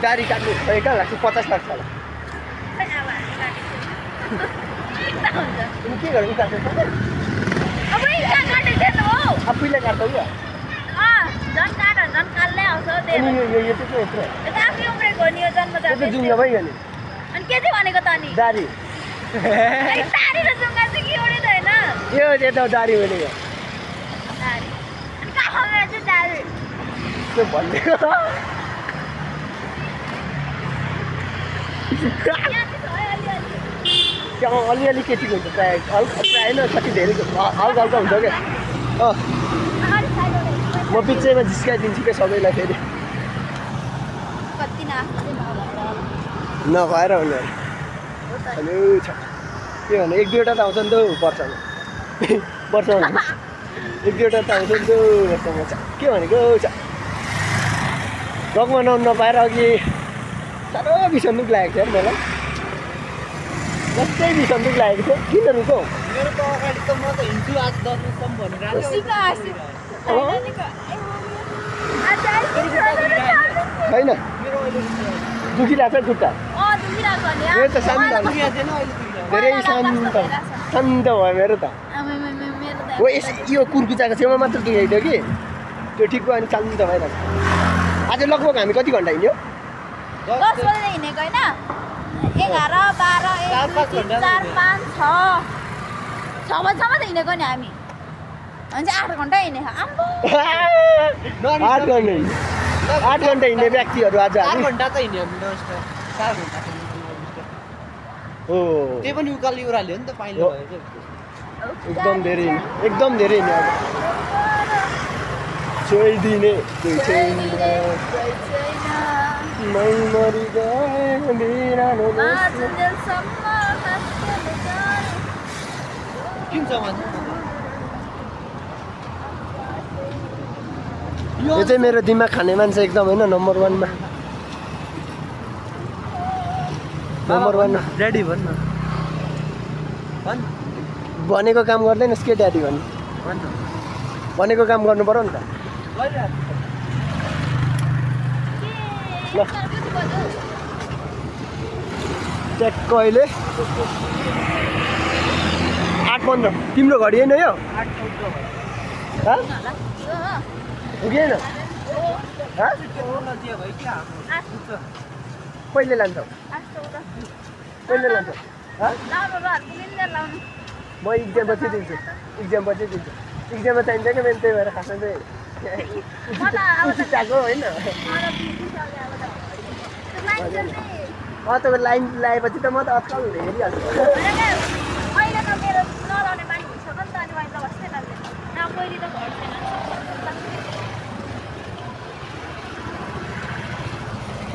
गाडी काट्नु कहाँ लाग्छ 50 लाग्छ होला के गर्नु काट्नु आफैले काट्छ क्या दारी यो दारी भनेको त्यो भनेको त्यहाँ अलिअलि केटीको हुन्छ प्रायः हल्का प्रायः न कति धेरै हल्का हल्का हुन्छ क्या म बिचैमा जिस्काइदिन्छु क्या सबैलाई फेरि नभएर हुने हेलो छ के भने एक दुईवटा त आउँछ नि त वर्षमा वर्षमा एक दुईवटा त आउँछ नि त वर्षमा छ के भनेको छ रकमा नपाएर अघि साह्रो बिसन्दुक लागेको थियो मलाई जस्तै बिसन्दुक लागेको थियो किन रुको मेरो त अगाडि त म त हिँड्छु आज 10 बजेसम्म भनेर आएको छैन मेरो अहिले दुखिरहेको छ खुट्टा मेरो त शान्त धेरै शान्त शान्त भयो मेरो त हो यो कुर्कुचाको छेउमा मात्र दुखेको थियो कि त्यो ठिक भयो अनि शान्त भइरहेको आज लगभग हामी कति घन्टा हिँड्यो 10 बजे हिँडेको होइन 11, 12, 1, 2, 3, 4, 5, 6 बजीसम्म त हिँडेको नि हामी भने चाहिँ 8 घन्टा हिँडेको आम्बो 8 घन्टा हिँड्ने व्यक्तिहरू आज 4 घन्टा त हिँड्यो हामी नस्टप 4 घन्टा हो त्यही पनि उकाली उराल्यो नि त पाइलो भयो चाहिँ एकदम धेरै हिँड्यो अब छोइदिने मै मरि गए बिरानो किन छ मान्छे यो चाहिँ मेरो दिमाग खाने मान्छे एकदम होइन नम्बर 1 मा नम्बर 1 ड्याडी भन्न भन भनेको काम गर्दैनस् के ड्याडी भन्नु भन्न भनेको काम गर्नु पर्यो नि त ल ट्याक्क अहिले 8:15 तिम्रो घडी होइन यो पुगेन कहिले लान्छौ कहिले लान्छौ म इक्जाम पछि दिन्छु इक्जाममा चाहिन्छ क्या मेरो त्यही भएर खासमा चाहिँ उचिताको होइन तपाईँ लाइन लगाएपछि त म त अत्कल हेरिहाल्छु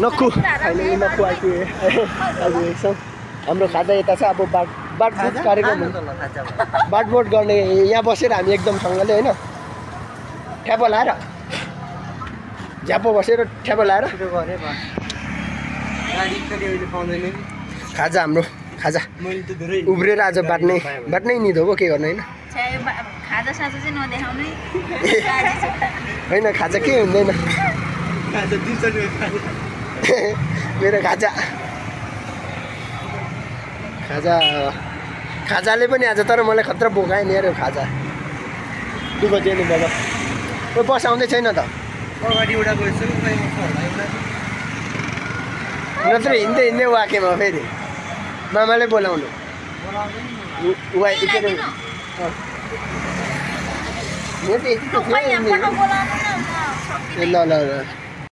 नक्कु फाइनली नक्कु आइपुगे आइपुगेको हाम्रो खाजा यता छ अब बाटबोट कार्यक्रम बाटबोट गर्ने यहाँ बसेर हामी एकदम सँगले होइन ठ्यापो लाएर झ्यापो बसेर ठ्यापो लाएर खाजा हाम्रो खाजा उब्रेर आज बाट्नै निधो हो के गर्नु होइन होइन खाजा के हुँदैन मेरो खाजाले पनि आज तर मलाई खतरा बोकायो नि अरे खाजा दुःख दियो नि बाबा कोही बस आउँदै छैन त अगाडि एउटा गएछ नत्र हिँड्दै वाकेमा फेरि मामाले बोलाउनु ल